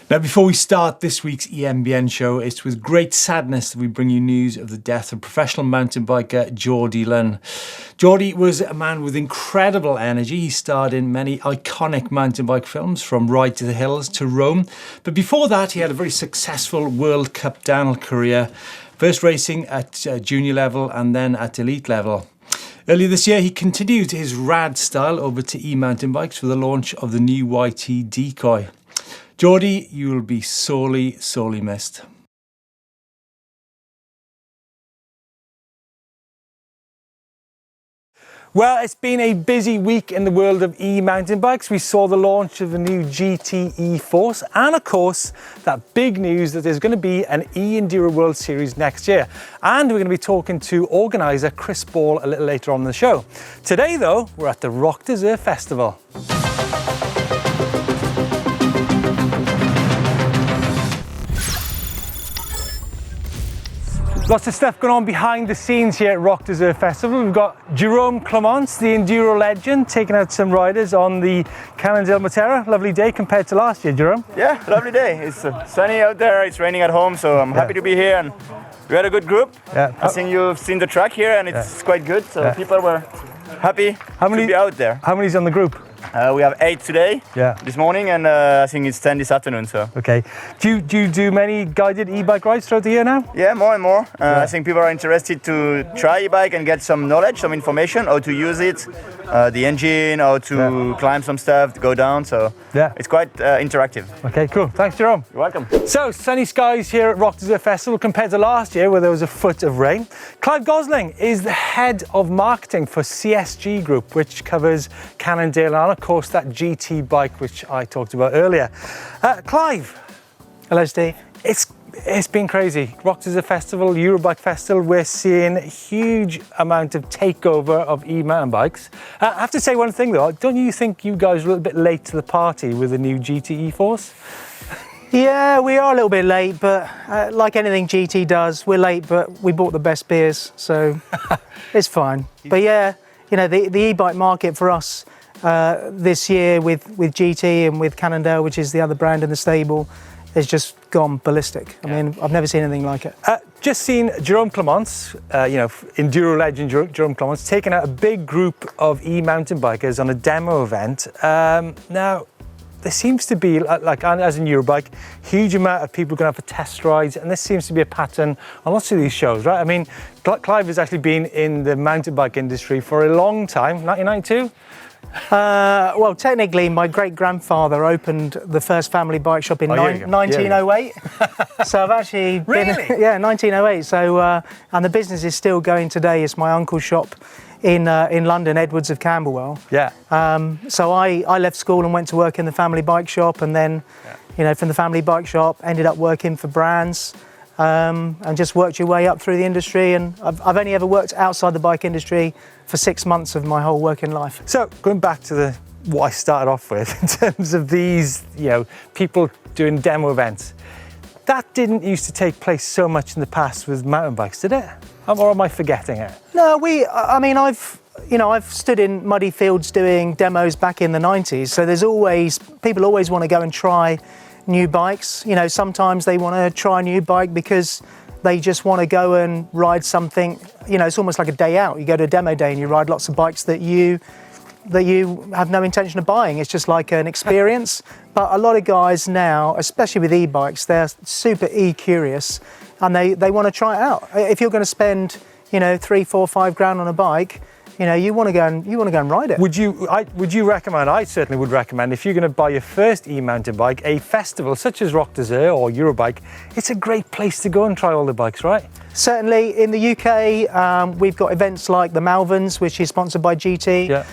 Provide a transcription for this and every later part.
Now, before we start this week's EMBN show, it's with great sadness that we bring you news of the death of professional mountain biker Jordie Lunn. Jordie was a man with incredible energy. He starred in many iconic mountain bike films, from Ride to the Hills to Rome. But before that, he had a very successful World Cup downhill career, first racing at junior level and then at elite level. Earlier this year, he continued his rad style over to e-mountain bikes with the launch of the new YT Decoy. Jordie, you will be sorely, sorely missed. Well, it's been a busy week in the world of e-mountain bikes. We saw the launch of the new GT E-Force and, of course, that big news that there's going to be an E-Enduro World Series next year. And we're going to be talking to organiser Chris Ball a little later on in the show. Today, though, we're at the Roc D'Azur Festival. Lots of stuff going on behind the scenes here at Roc D'Azur Festival. We've got Jérôme Clément, the enduro legend, taking out some riders on the Canon del Matera. Lovely day compared to last year, Jérôme. Yeah, lovely day. It's sunny out there, it's raining at home, so I'm happy to be here. And we had a good group. Yeah. I think you've seen the track here and it's quite good, so people were happy to be out there. How many's on the group? We have 8 today, this morning, and I think it's 10 this afternoon. So. Okay. Do you do many guided e-bike rides throughout the year now? Yeah, more and more. I think people are interested to try e-bike and get some knowledge, some information, how to use it, the engine, how to climb some stuff, to go down. So it's quite interactive. Okay, cool. Thanks, Jérôme. You're welcome. So, sunny skies here at Roc D'Azur Festival compared to last year where there was a foot of rain. Clive Gosling is the head of marketing for CSG Group, which covers Cannondale and, of course, that GT bike which I talked about earlier. Clive. Hello, Steve. It's been crazy. Roc D'Azur Festival, Eurobike Festival, we're seeing a huge amount of takeover of e-mountain bikes. I have to say one thing though, don't you think you guys were a little bit late to the party with the new GT E-Force? Yeah, we are a little bit late, but like anything GT does, we're late, but we bought the best beers, so it's fine. But yeah, you know, the e-bike market for us this year with GT and with Cannondale, which is the other brand in the stable, has just gone ballistic. I mean, I've never seen anything like it. Just seen Jérôme Clément, enduro legend Jérôme Clément, taking out a big group of e-mountain bikers on a demo event. Now, there seems to be, like as in Eurobike, huge amount of people going out for test rides, and this seems to be a pattern on lots of these shows, right? I mean, Clive has actually been in the mountain bike industry for a long time, 1992? Well, technically, my great-grandfather opened the first family bike shop in 1908. So I've actually been... Yeah, 1908. So, and the business is still going today. It's my uncle's shop in London, Edwards of Camberwell. Yeah. So I left school and went to work in the family bike shop, and then, you know, from the family bike shop, ended up working for brands, and just worked your way up through the industry. And I've only ever worked outside the bike industry for 6 months of my whole working life. So going back to what I started off with in terms of these, people doing demo events, that didn't used to take place so much in the past with mountain bikes, did it? Or am I forgetting it? No, I've stood in muddy fields doing demos back in the 90s. So people always want to go and try new bikes. You know, sometimes they want to try a new bike because they just want to go and ride something. You know, it's almost like a day out. You go to a demo day and you ride lots of bikes that you have no intention of buying. It's just like an experience. But a lot of guys now, especially with e-bikes, they're super e-curious and they want to try it out. If you're going to spend, 3, 4, 5 grand on a bike, you want to go and ride it. Would you recommend? I certainly would recommend, if you're going to buy your first e-mountain bike, a festival such as Roc D'Azur or Eurobike. It's a great place to go and try all the bikes, right? Certainly. In the UK, we've got events like the Malverns, which is sponsored by GT. Yeah.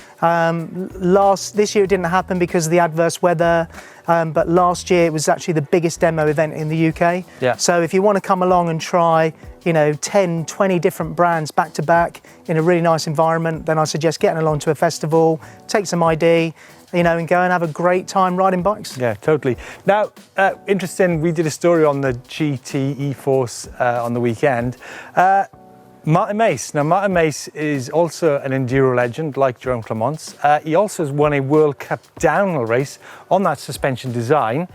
This year it didn't happen because of the adverse weather, but last year it was actually the biggest demo event in the UK. Yeah. So if you want to come along and try, 10, 20 different brands back to back in a really nice environment, then I suggest getting along to a festival, take some ID, and go and have a great time riding bikes. Yeah, totally. Now, interesting, we did a story on the GT E-Force on the weekend. Martin Maes. Now, Martin Maes is also an enduro legend like Jérôme Clément. He also has won a World Cup downhill race on that suspension design.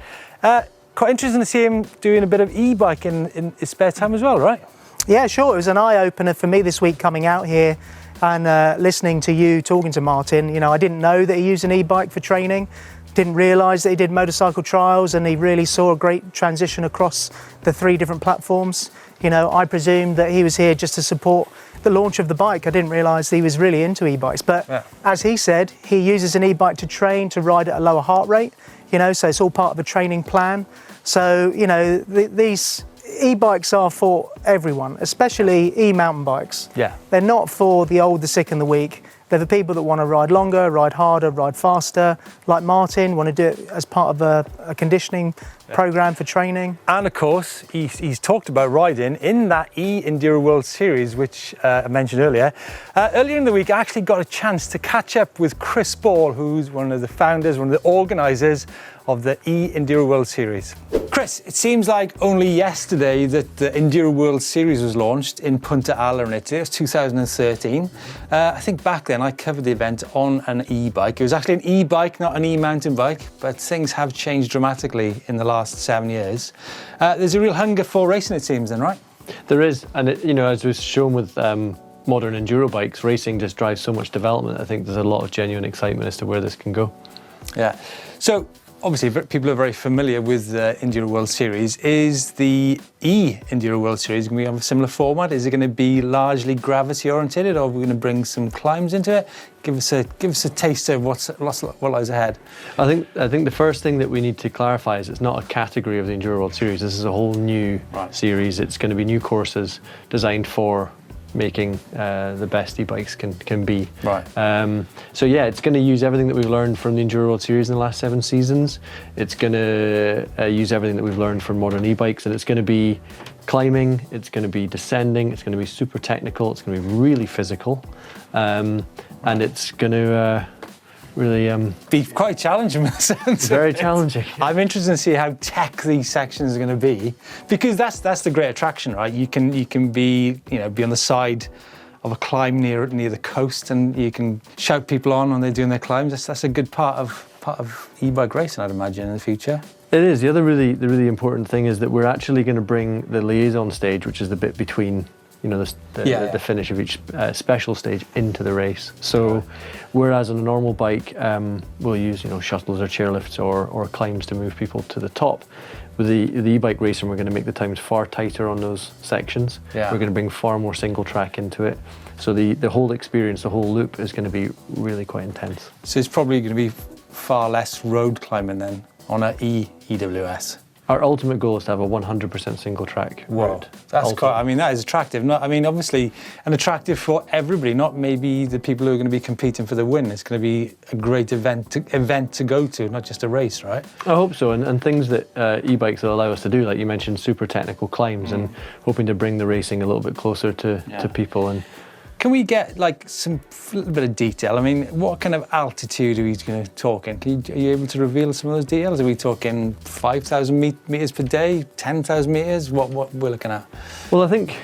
quite interesting to see him doing a bit of e-bike in his spare time as well, right? Yeah, sure. It was an eye-opener for me this week coming out here and listening to you talking to Martin. You know, I didn't know that he used an e-bike for training, didn't realise that he did motorcycle trials, and he really saw a great transition across the 3 different platforms. You know, I presumed that he was here just to support the launch of the bike. I didn't realise he was really into e-bikes. But as he said, he uses an e-bike to train, to ride at a lower heart rate, you know, so it's all part of a training plan. So, you know, these e-bikes are for everyone, especially e-mountain bikes. Yeah. They're not for the old, the sick and the weak. They're the people that want to ride longer, ride harder, ride faster, like Martin, want to do it as part of a conditioning program for training. And of course, he's talked about riding in that E-Enduro World Series, which I mentioned earlier. Earlier in the week, I actually got a chance to catch up with Chris Ball, who's one of the founders, one of the organisers of the E-Enduro World Series. Chris, it seems like only yesterday that the Enduro World Series was launched in Punta Ala in Italy. It was 2013. I think back then I covered the event on an e-bike. It was actually an e-bike, not an e-mountain bike, but things have changed dramatically in the last 7 years. There's a real hunger for racing, it seems then, right? There is, and you know, as was shown with modern enduro bikes, racing just drives so much development. I think there's a lot of genuine excitement as to where this can go. Yeah. So, obviously, people are very familiar with the Enduro World Series. Is the E-Enduro World Series going to be of a similar format? Is it going to be largely gravity-oriented, or are we going to bring some climbs into it? Give us a taste of what lies ahead. I think the first thing that we need to clarify is it's not a category of the Enduro World Series. This is a whole new series. It's going to be new courses designed for making the best e-bikes can be. Right. So yeah, it's going to use everything that we've learned from the Enduro World Series in the last 7 seasons. It's going to use everything that we've learned from modern e-bikes, and it's going to be climbing, it's going to be descending, it's going to be super technical, it's going to be really physical, and it's going to really be quite challenging in a sense. Very challenging. I'm interested to see how tech these sections are going to be, because that's the great attraction, right? You can be on the side of a climb near the coast, and you can shout people on when they're doing their climbs. That's a good part of e-bike racing, I'd imagine, in the future. It is. The really important thing is that we're actually going to bring the liaison stage, which is the bit between the finish of each special stage, into the race. So whereas on a normal bike we'll use shuttles or chairlifts or climbs to move people to the top, with the e-bike racing we're going to make the times far tighter on those sections. We're going to bring far more single track into it, so the whole experience, the whole loop is going to be really quite intense. So it's probably going to be far less road climbing then on an EWS. Our ultimate goal is to have a 100% single track road. That's quite, that is attractive. Obviously, and attractive for everybody, not maybe the people who are going to be competing for the win. It's going to be a great event to go to, not just a race, right? I hope so, and things that e-bikes will allow us to do, like you mentioned, super technical climbs, and hoping to bring the racing a little bit closer to people. And can we get some little bit of detail? What kind of altitude are we going to talking? Are you able to reveal some of those details? Are we talking 5,000 meters per day, 10,000 meters? What we're looking at? Well, I think,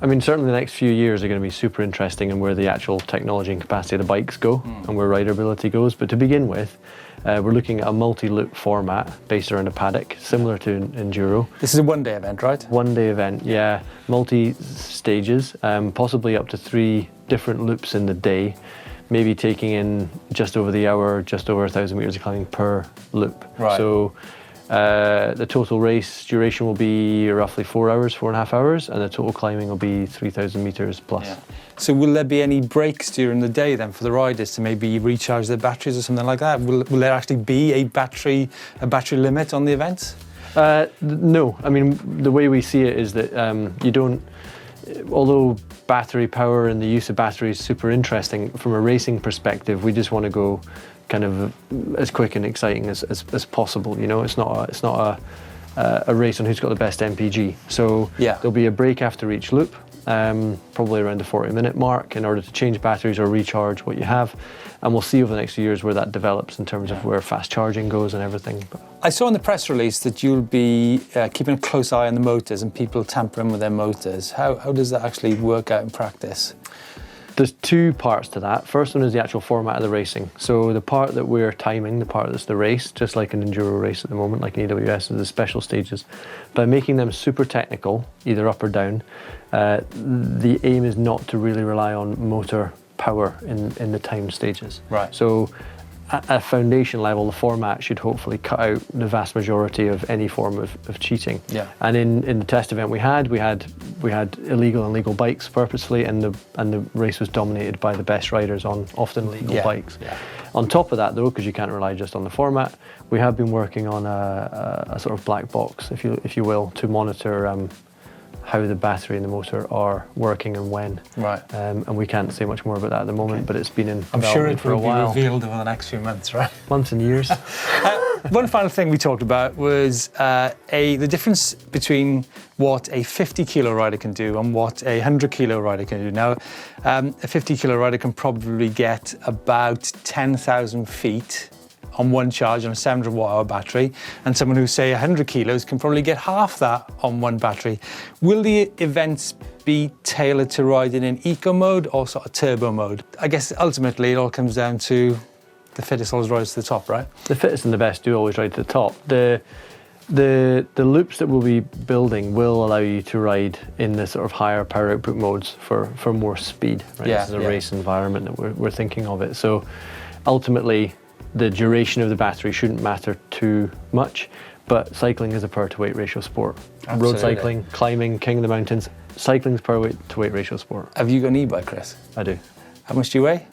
certainly the next few years are going to be super interesting in where the actual technology and capacity of the bikes go and where riderability goes. But to begin with, we're looking at a multi-loop format based around a paddock, similar to Enduro. This is a one-day event, right? One-day event, yeah. Multi-stages, possibly up to 3 different loops in the day, maybe taking in just over the hour, just over 1,000 meters of climbing per loop. Right. So the total race duration will be roughly 4.5 hours, and the total climbing will be 3,000 meters plus. Yeah. So will there be any breaks during the day then for the riders to maybe recharge their batteries or something like that? Will there actually be a battery limit on the event? No. The way we see it is that you don't, although battery power and the use of batteries is super interesting, from a racing perspective, we just want to go kind of as quick and exciting as possible. It's not a race on who's got the best MPG. So there'll be a break after each loop, probably around the 40-minute mark, in order to change batteries or recharge what you have. And we'll see over the next few years where that develops in terms of where fast charging goes and everything. I saw in the press release that you'll be keeping a close eye on the motors and people tampering with their motors. How does that actually work out in practice? There's two parts to that. First one is the actual format of the racing. So the part that we're timing, the part that's the race, just like an enduro race at the moment, like an EWS, is the special stages. By making them super technical, either up or down, the aim is not to really rely on motor power in the timed stages. Right. So at a foundation level, the format should hopefully cut out the vast majority of any form of cheating. Yeah. And in the test event we had illegal and legal bikes purposefully, and the race was dominated by the best riders on often legal bikes. Yeah. On top of that, though, because you can't rely just on the format, we have been working on a sort of black box, if you will, to monitor how the battery and the motor are working and when. Right. And we can't say much more about that at the moment, but it's been in I'm sure it for a will be while. revealed over the next few months, right? Months and years. One final thing we talked about was the difference between what a 50 kilo rider can do and what a 100 kilo rider can do. Now, a 50 kilo rider can probably get about 10,000 feet on one charge on a 700 watt-hour battery, and someone who's, say, 100 kilos can probably get half that on one battery. Will the events be tailored to riding in eco mode or sort of turbo mode? I guess ultimately it all comes down to the fittest always rides to the top, right? The fittest and the best do always ride to the top. The loops that we'll be building will allow you to ride in the sort of higher power output modes for more speed. Right? Yeah, this is a race environment that we're thinking of it. So ultimately, the duration of the battery shouldn't matter too much, but cycling is a power to weight ratio sport. Absolutely. Road cycling, climbing, king of the mountains, cycling is power to weight ratio sport. Have you got an e-bike, Chris? I do. How much do you weigh?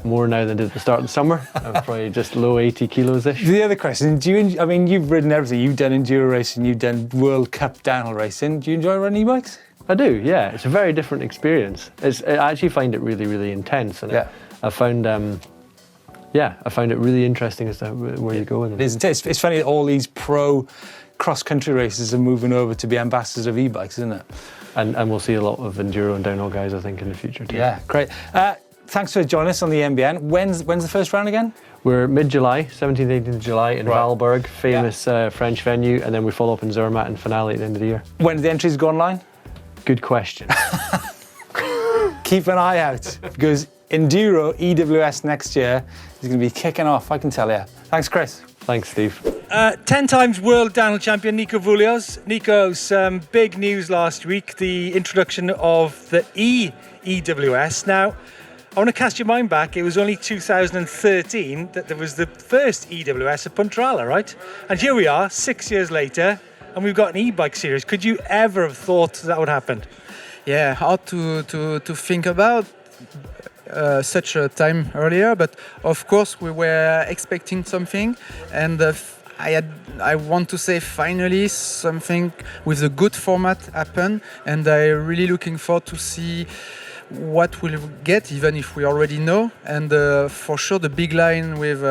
More now than did at the start of the summer. I'm probably just low 80 kilos-ish. The other question, you've ridden everything. You've done enduro racing, you've done World Cup downhill racing. Do you enjoy riding e-bikes? I do, yeah. It's a very different experience. I actually find it really, really intense. And I found it really interesting as to where you go with it. It's funny that all these pro cross-country races are moving over to be ambassadors of e-bikes, isn't it? And we'll see a lot of enduro and downhill guys, I think, in the future too. Yeah, great. Thanks for joining us on the EMBN. When's the first round again? We're mid-July, 17th, 18th of July in Valberg, famous French venue, and then we follow up in Zermatt and finale at the end of the year. When do the entries go online? Good question. Keep an eye out, because Enduro EWS next year is going to be kicking off, I can tell you. Thanks, Chris. Thanks, Steve. 10 times world downhill champion Nico Vouilloz. Nico, some big news last week, the introduction of the EWS. Now, I want to cast your mind back. It was only 2013 that there was the first EWS at Puntrala, right? And here we are, 6 years later, and we've got an e-bike series. Could you ever have thought that would happen? Yeah, hard to think about such a time earlier, but of course we were expecting something, and I want to say finally something with a good format happen, and I'm really looking forward to see what we'll get, even if we already know. And for sure the big line with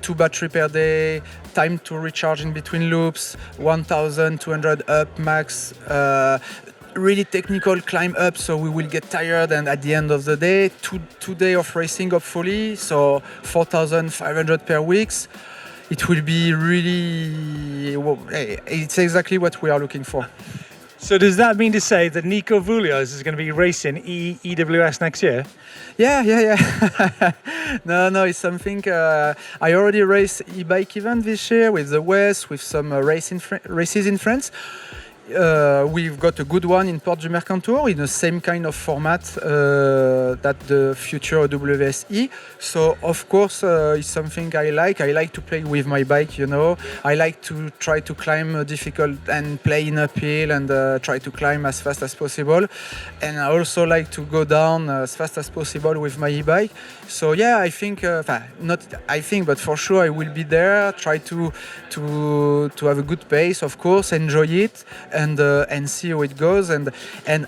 2 battery per day, time to recharge in between loops, 1,200 up max, really technical climb up, so we will get tired, and at the end of the day, two days of racing hopefully, so 4,500 per weeks. It will be really, it's exactly what we are looking for. So does that mean to say that Nico Vouilloz is going to be racing EWS next year? Yeah. No, it's something. I already raced e-bike event this year with the West, with some races in France. We've got a good one in Porte du Mercantour in the same kind of format that the future WSE. So of course it's something I like. I like to play with my bike, you know. I like to try to climb difficult and play in uphill and try to climb as fast as possible. And I also like to go down as fast as possible with my e-bike. So yeah, I think, but for sure I will be there. Try to have a good pace, of course, enjoy it. And see how it goes, and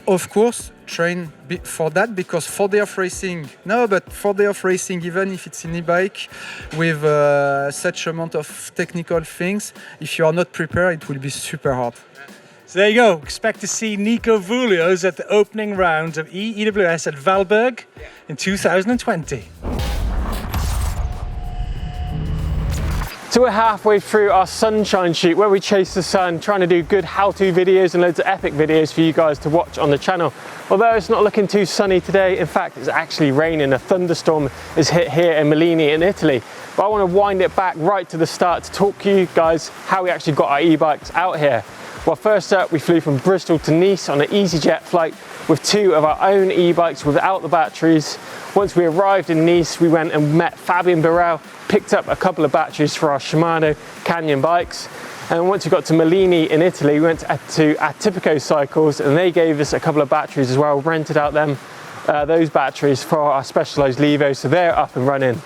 of course train for that, because 4 days of racing, even if it's an e-bike with such amount of technical things, if you are not prepared, it will be super hard. So there you go. Expect to see Nico Vouilloz at the opening rounds of EWS at Valberg in 2020. So we're halfway through our sunshine shoot where we chase the sun, trying to do good how-to videos and loads of epic videos for you guys to watch on the channel. Although it's not looking too sunny today, in fact it's actually raining. A thunderstorm is hit here in Molini in Italy. But I want to wind it back right to the start to talk to you guys how we actually got our e-bikes out here. Well, first up we flew from Bristol to Nice on an EasyJet flight with 2 of our own e-bikes without the batteries. Once we arrived in Nice, we went and met Fabian Burrell, picked up a couple of batteries for our Shimano Canyon bikes. And once we got to Molini in Italy, we went to Ebike Cycles and they gave us a couple of batteries as well, rented out those batteries for our Specialized Levo, so they're up and running.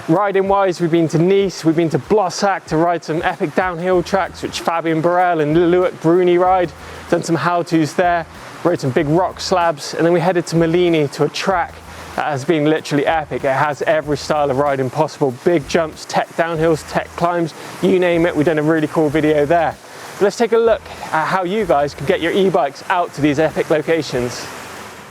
Riding wise, we've been to Nice, we've been to Blossac to ride some epic downhill tracks which Fabian Burrell and Loic Bruni ride, done some how-tos there, rode some big rock slabs, and then we headed to Molini to a track that has been literally epic. It has every style of riding possible, big jumps, tech downhills, tech climbs, you name it. We've done a really cool video there. But let's take a look at how you guys can get your e-bikes out to these epic locations.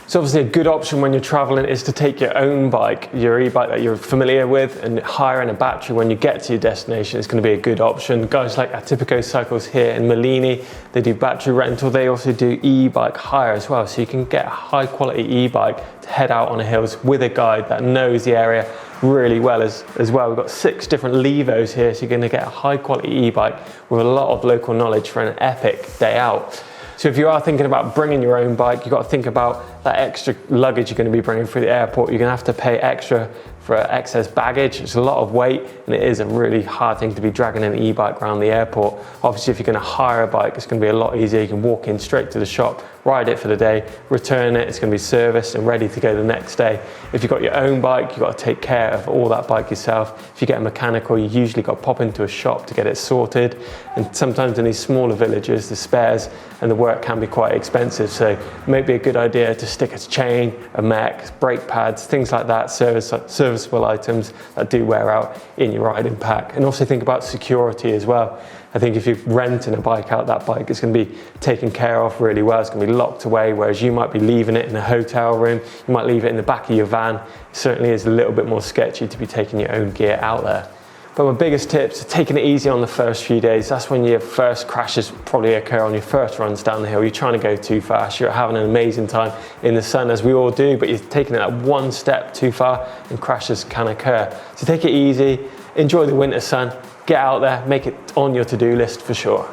So obviously a good option when you're traveling is to take your own bike, your e-bike that you're familiar with, and hiring a battery when you get to your destination is going to be a good option. Guys like Ebike Cycles here in Molini, they do battery rental. They also do e-bike hire as well. So you can get a high quality e-bike to head out on the hills with a guide that knows the area really well as well. We've got 6 different Levos here, so you're going to get a high quality e-bike with a lot of local knowledge for an epic day out. So if you are thinking about bringing your own bike, you've got to think about that extra luggage you're going to be bringing through the airport. You're going to have to pay extra for excess baggage. It's a lot of weight and it is a really hard thing to be dragging an e-bike around the airport. Obviously, if you're going to hire a bike, it's going to be a lot easier. You can walk in straight to the shop, ride it for the day, return it. It's going to be serviced and ready to go the next day. If you've got your own bike, you've got to take care of all that bike yourself. If you get a mechanical, you usually got to pop into a shop to get it sorted. And sometimes in these smaller villages, the spares and the work can be quite expensive. So it may be a good idea to stick a chain, a mech, brake pads, things like that, serviceable items that do wear out in your riding pack. And also think about security as well. I think if you're renting a bike out, that bike is going to be taken care of really well. It's going to be locked away, whereas you might be leaving it in a hotel room. You might leave it in the back of your van. It certainly is a little bit more sketchy to be taking your own gear out there. But my biggest tips are taking it easy on the first few days. That's when your first crashes probably occur on your first runs down the hill. You're trying to go too fast. You're having an amazing time in the sun, as we all do, but you're taking it that one step too far and crashes can occur. So take it easy, enjoy the winter sun, get out there, make it on your to-do list for sure.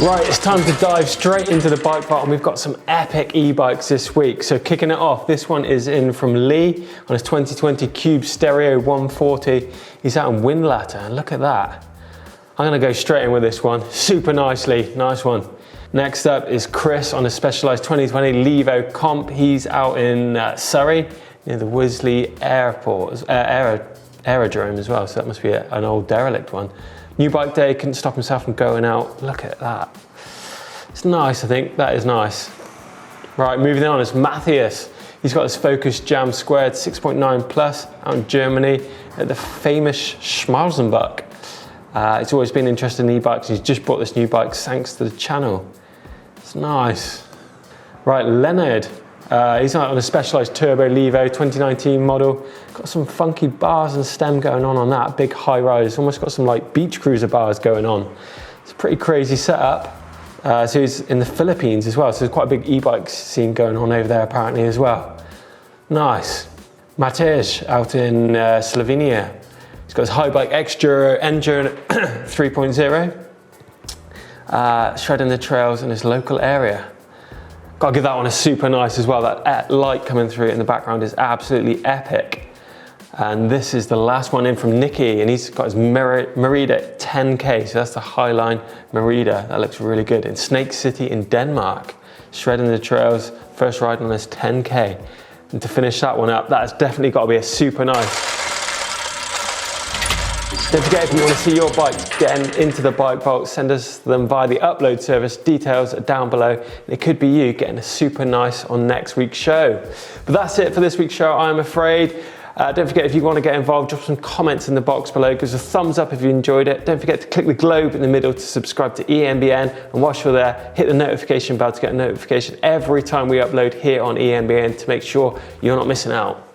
Right, it's time to dive straight into the bike part, and we've got some epic e-bikes this week. So kicking it off, this one is in from Lee on his 2020 Cube Stereo 140. He's out in Windlatter, and look at that. I'm gonna go straight in with this one, super nicely, nice one. Next up is Chris on a Specialized 2020 Levo Comp. He's out in Surrey, near the Wisley Airport, aerodrome as well, so that must be an old derelict one. New bike day, couldn't stop himself from going out. Look at that. It's nice, I think. That is nice. Right, moving on is Matthias. He's got his Focus Jam Squared 6.9 Plus out in Germany at the famous Schmalzenbach. He's always been interested in e-bikes. He's just bought this new bike thanks to the channel. It's nice. Right, Leonard. He's out on a Specialized Turbo Levo 2019 model. Got some funky bars and stem going on that. Big high rise. Almost got some like beach cruiser bars going on. It's a pretty crazy setup. So he's in the Philippines as well. So there's quite a big e-bike scene going on over there apparently as well. Nice. Matej out in Slovenia. He's got his high bike Enduro 3.0. Shredding the trails in his local area. Gotta give that one a super nice as well. That light coming through in the background is absolutely epic. And this is the last one in from Nicky, and he's got his Merida 10K. So that's the Highline Merida. That looks really good. In Snake City in Denmark. Shredding the trails, first ride on this 10K. And to finish that one up, that's definitely gotta be a super nice. Don't forget, if you want to see your bikes getting into the bike vault, send us them via the upload service. Details are down below. And it could be you getting a super nice on next week's show. But that's it for this week's show, I'm afraid. Don't forget, if you want to get involved, drop some comments in the box below. Give us a thumbs up if you enjoyed it. Don't forget to click the globe in the middle to subscribe to EMBN. And whilst you're there, hit the notification bell to get a notification every time we upload here on EMBN to make sure you're not missing out.